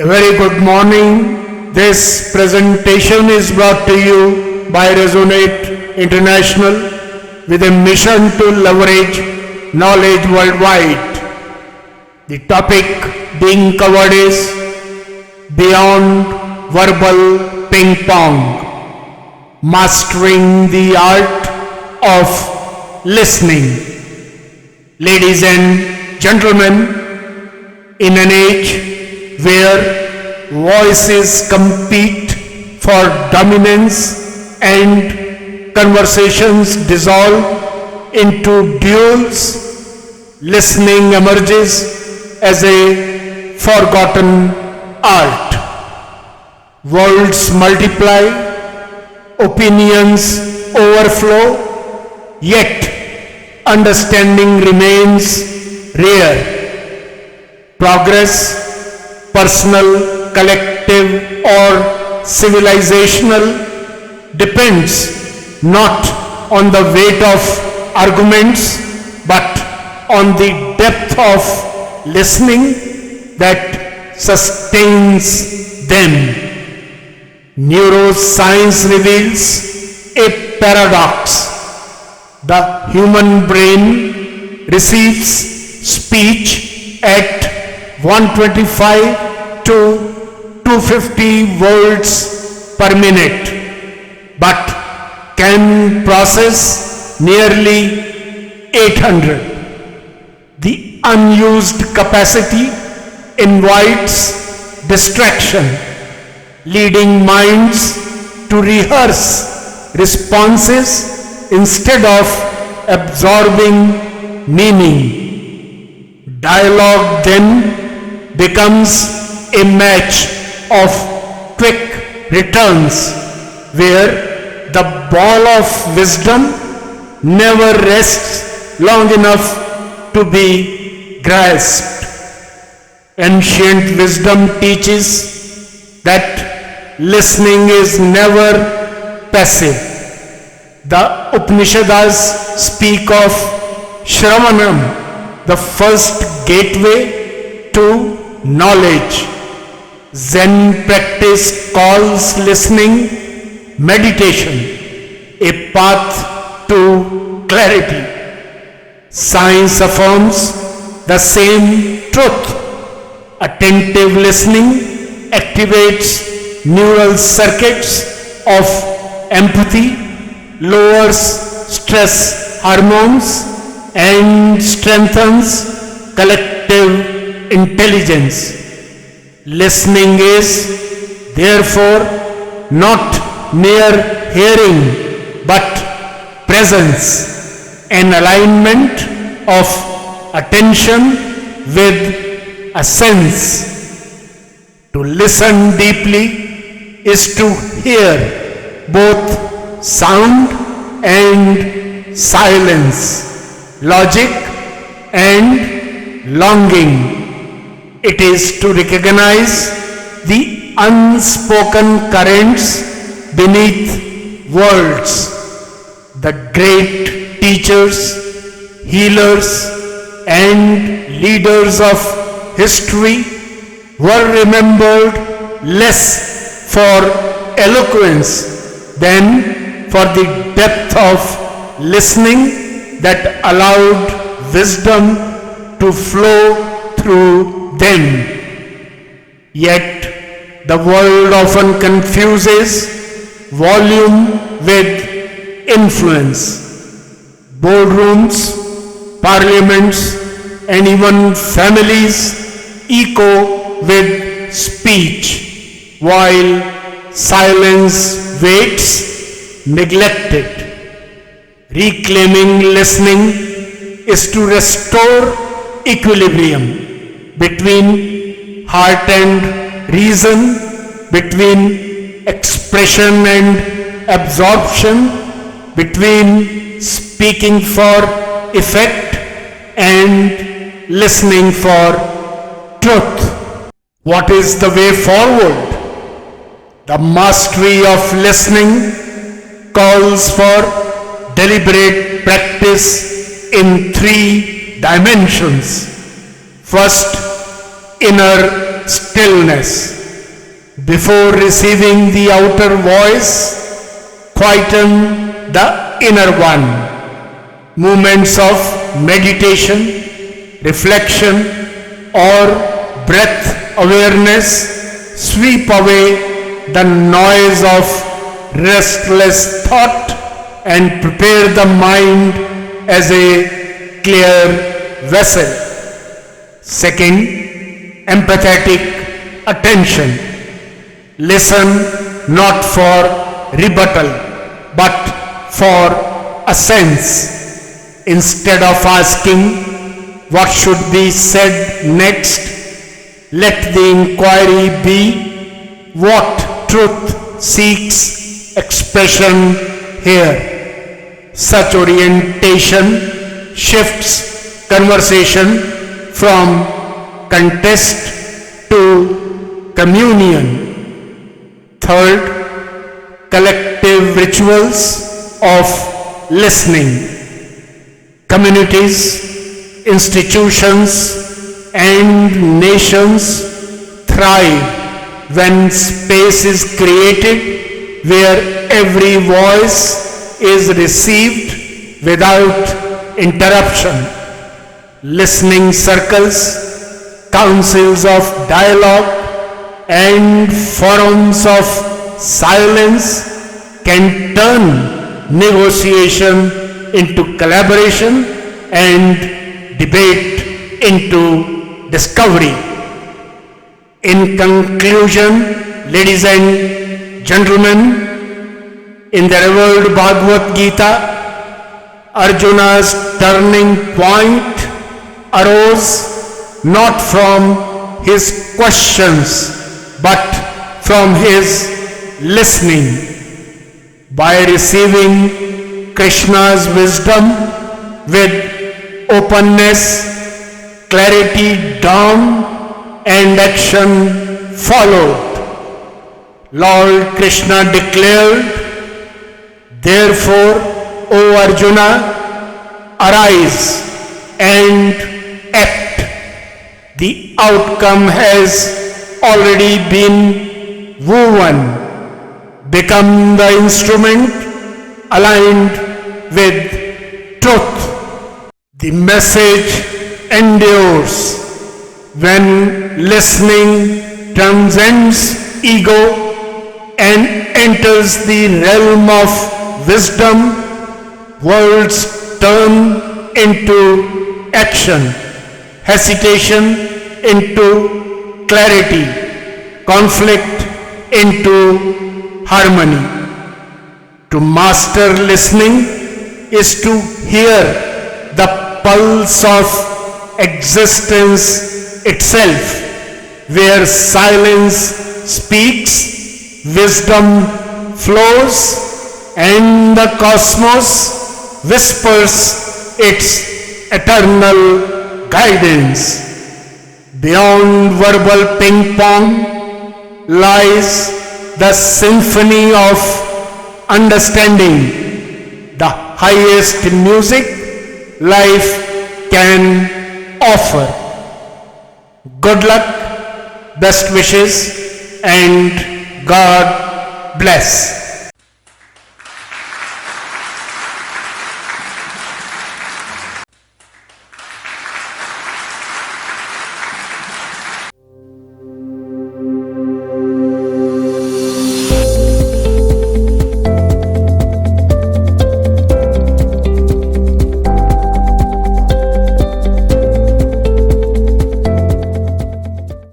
A very good morning. This presentation is brought to you by Resonate International with a mission to leverage knowledge worldwide. The topic being covered is Beyond Verbal Ping Pong, Mastering the Art of Listening. Ladies and gentlemen, in an age where voices compete for dominance and conversations dissolve into duels, listening emerges as a forgotten art. Words multiply, opinions overflow, yet understanding remains rare. Progress, personal, collective, or civilizational, depends not on the weight of arguments but on the depth of listening that sustains them. Neuroscience reveals a paradox. The human brain receives speech at 125 to 250 words per minute, but can process nearly 800. The unused capacity invites distraction, leading minds to rehearse responses instead of absorbing meaning. Dialogue then becomes a match of quick returns where the ball of wisdom never rests long enough to be grasped. Ancient wisdom teaches that listening is never passive. The Upanishads speak of Shravanam, the first gateway to knowledge. Zen practice calls listening meditation, a path to clarity. Science affirms the same truth. Attentive listening activates neural circuits of empathy, lowers stress hormones, and strengthens collective intelligence. Listening is therefore not mere hearing but presence, an alignment of attention with a sense. To listen deeply is to hear both sound and silence, logic and longing. It is to recognize the unspoken currents beneath words. The great teachers, healers, and leaders of history were remembered less for eloquence than for the depth of listening that allowed wisdom to flow through them. Yet the world often confuses volume with influence. Boardrooms, parliaments, and even families echo with speech, while silence waits neglected. Reclaiming listening is to restore equilibrium between heart and reason, between expression and absorption, between speaking for effect and listening for truth. What is the way forward? The mastery of listening calls for deliberate practice in 3 dimensions. First, inner stillness. Before receiving the outer voice, quieten the inner one. Movements of meditation, reflection, or breath awareness sweep away the noise of restless thought and prepare the mind as a clear vessel. Second, empathetic attention. Listen not for rebuttal, but for assent. Instead of asking what should be said next, let the inquiry be what truth seeks expression here. Such orientation shifts conversation from contest to communion. Third, collective rituals of listening. Communities, institutions, and nations thrive when space is created where every voice is received without interruption. Listening circles, councils of dialogue, and forums of silence can turn negotiation into collaboration and debate into discovery. In conclusion, ladies and gentlemen, in the revered Bhagavad Gita, Arjuna's turning point arose not from his questions but from his listening. By receiving Krishna's wisdom with openness, clarity dawned and action followed. Lord Krishna declared, "Therefore, O Arjuna, arise and act. The outcome has already been woven. Become the instrument aligned with truth." The message endures when listening transcends ego and enters the realm of wisdom. Words turn into action, hesitation into clarity, conflict into harmony. To master listening is to hear the pulse of existence itself. Where silence speaks, wisdom flows, and the cosmos whispers its eternal guidance. Beyond verbal ping pong lies the symphony of understanding, the highest music life can offer. Good luck, best wishes, and God bless.